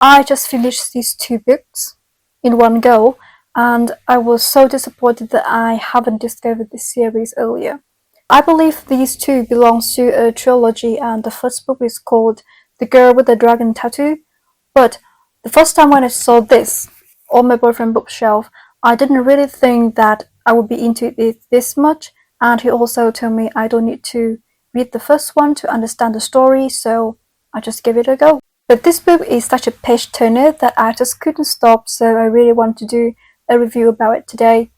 I just finished these two books in one go, and I was so disappointed that I haven't discovered this series earlier. I believe these two belong to a trilogy, and the first book is called The Girl with the Dragon Tattoo. But the first time when I saw this on my boyfriend's bookshelf, I didn't really think that I would be into it this much, and he also told me I don't need to read the first one to understand the story, so I just gave it a go. But this book is such a page turner that I just couldn't stop, so I really want to do a review about it today.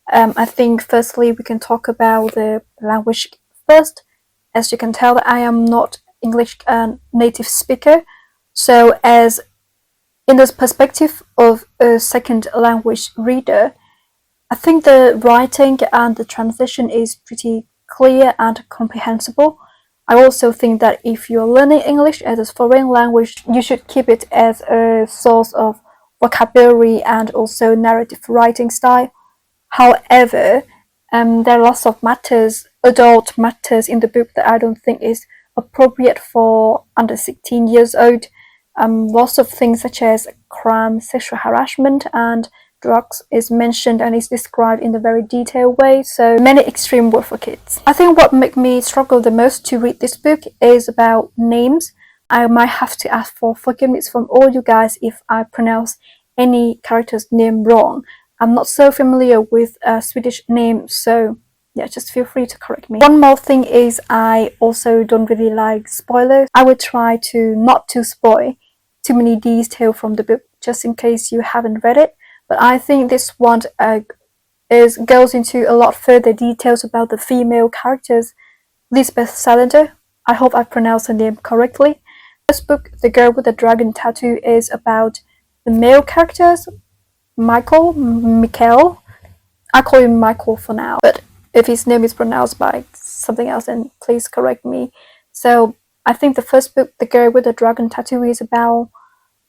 I think firstly we can talk about the language first. As you can tell, that I am not English native speaker, so as in the perspective of a second language reader, I think the writing and the translation is pretty clear and comprehensible. I also think that if you're learning English as a foreign language, you should keep it as a source of vocabulary and also narrative writing style. However, there are lots of adult matters in the book that I don't think is appropriate for under 16 years old. Lots of things such as crime, sexual harassment, and drugs is mentioned and is described in a very detailed way, so many extreme words for kids. I think what made me struggle the most to read this book is about names. I might have to ask for forgiveness from all you guys if I pronounce any character's name wrong. I'm not so familiar with Swedish names, so yeah, just feel free to correct me. One more thing is I also don't really like spoilers. I would try to not to spoil too many details from the book just in case you haven't read it. But I think this one goes into a lot further details about the female characters. Lisbeth Salander, I hope I pronounced her name correctly. This book, The Girl with the Dragon Tattoo, is about the male characters, Mikael. I call him Michael for now, but if his name is pronounced by something else, then please correct me. So I think the first book, The Girl with the Dragon Tattoo, is about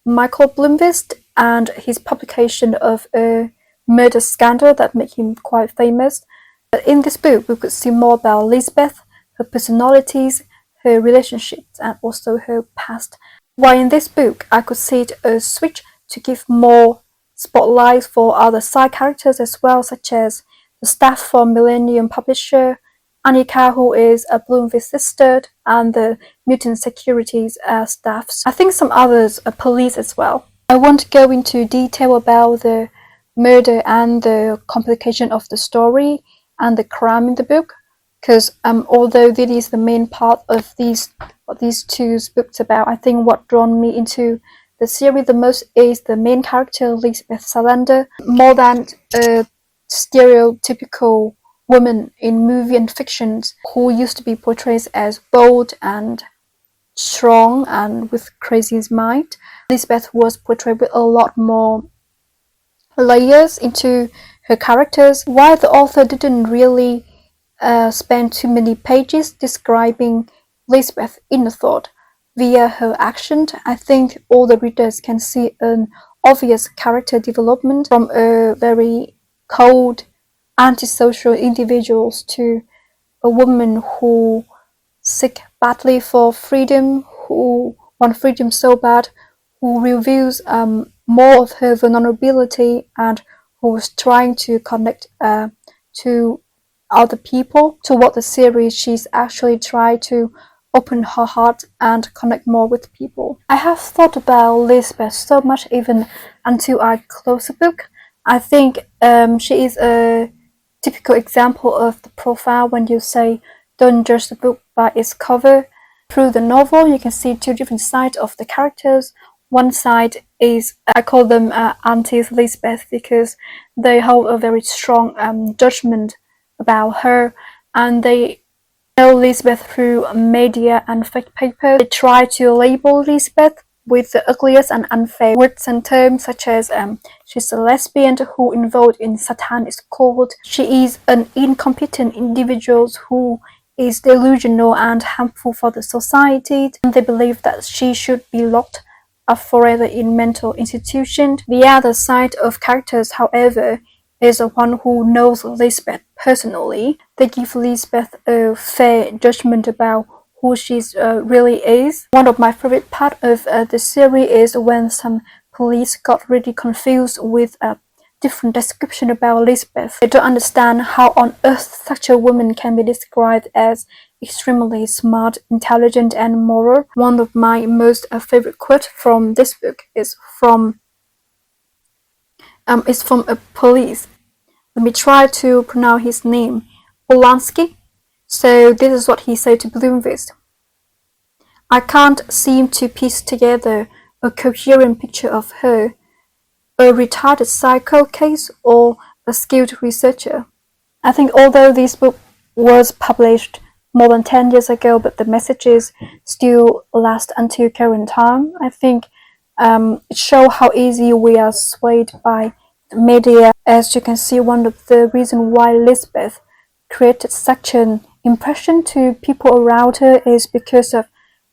Mikael Blomkvist and his publication of a murder scandal that made him quite famous. But in this book, we could see more about Lisbeth, her personalities, her relationships, and also her past. While in this book, I could see a switch to give more spotlight for other side characters as well, such as the staff from Millennium Publisher, Annika, who is a Blomkvist sister, and the mutant securities staffs. I think some others are police as well. I won't go into detail about the murder and the complication of the story and the crime in the book, because although this is the main part of these two books about, I think what drawn me into the series the most is the main character, Lisbeth Salander. More than a stereotypical woman in movie and fictions who used to be portrayed as bold and strong and with crazy mind, Lisbeth was portrayed with a lot more layers into her characters. While the author didn't really spend too many pages describing Lisbeth's inner thought via her action, I think all the readers can see an obvious character development from a very cold, antisocial individual to a woman who seeks badly for freedom, who wants freedom so bad, who reveals more of her vulnerability, and who is trying to connect to other people. Toward the series, she's actually tried to open her heart and connect more with people. I have thought about Lisbeth so much even until I close the book. I think she is a typical example of the profile when you say don't judge the book by its cover. Through the novel, you can see two different sides of the characters. One side is, I call them anti-Lisbeth because they hold a very strong judgment about her, and they know Lisbeth through media and fake paper. They try to label Lisbeth with the ugliest and unfair words and terms, such as she's a lesbian who involved in Satanist cult. She is an incompetent individual who is delusional and harmful for the society, and they believe that she should be locked up forever in mental institutions. The other side of characters, however, is the one who knows Lisbeth personally. They give Lisbeth a fair judgment about who she really is. One of my favorite part of the series is when some police got really confused with a different description about Lisbeth. They don't understand how on earth such a woman can be described as extremely smart, intelligent, and moral. One of my most favorite quotes from this book is from a police. Let me try to pronounce his name. Polanski. So this is what he said to Blomkvist. I can't seem to piece together a coherent picture of her, a retarded psycho case or a skilled researcher. I think although this book was published more than 10 years ago, but the messages still last until current time. I think it shows how easy we are swayed by the media. As you can see, one of the reasons why Lisbeth created such an impression to people around her is because of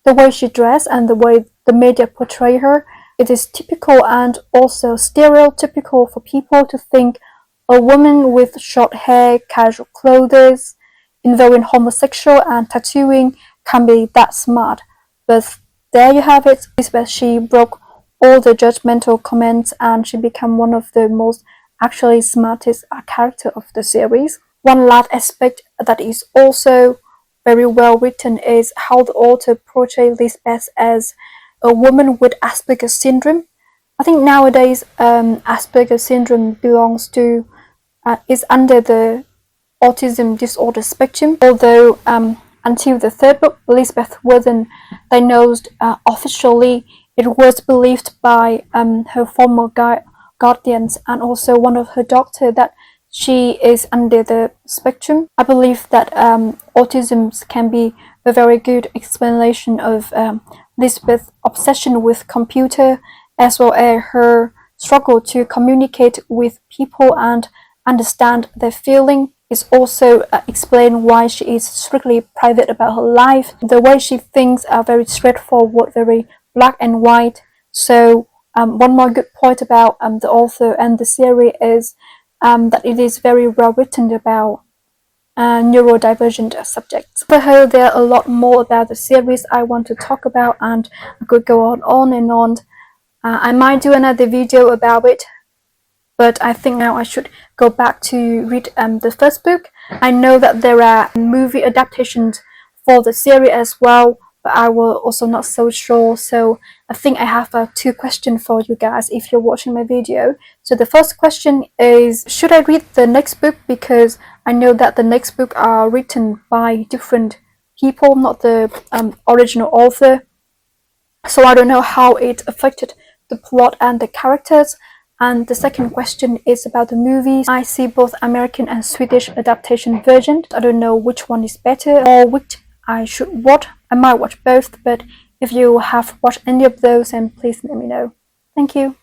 the way she dressed and the way the media portray her. It is typical and also stereotypical for people to think a woman with short hair, casual clothes, involving homosexual and tattooing can be that smart. But there you have it. Lisbeth, she broke all the judgmental comments and she became one of the most actually smartest character of the series. One last aspect that is also very well written is how the author portrays Lisbeth as a woman with Asperger's syndrome. I think nowadays Asperger's syndrome belongs to is under the autism disorder spectrum, although until the third book, Lisbeth wasn't diagnosed officially. It was believed by her former guardians and also one of her doctors that she is under the spectrum. I believe that autism can be a very good explanation of Lisbeth's obsession with computer, as well as her struggle to communicate with people and understand their feeling. Is also explain why she is strictly private about her life. The way she thinks are very straightforward, very black and white. So one more good point about the author and the series is that it is very well written about neurodivergent subjects. For her, there are a lot more about the series I want to talk about, and I could go on and on. I might do another video about it, but I think now I should go back to read the first book. I know that there are movie adaptations for the series as well, but I will also not so sure. So I think I have two questions for you guys if you're watching my video. So the first question is, should I read the next book? Because I know that the next book are written by different people, not the original author. So I don't know how it affected the plot and the characters. And the second question is about the movies. I see both American and Swedish adaptation versions. I don't know which one is better or which I should watch. I might watch both, but if you have watched any of those, then please let me know. Thank you.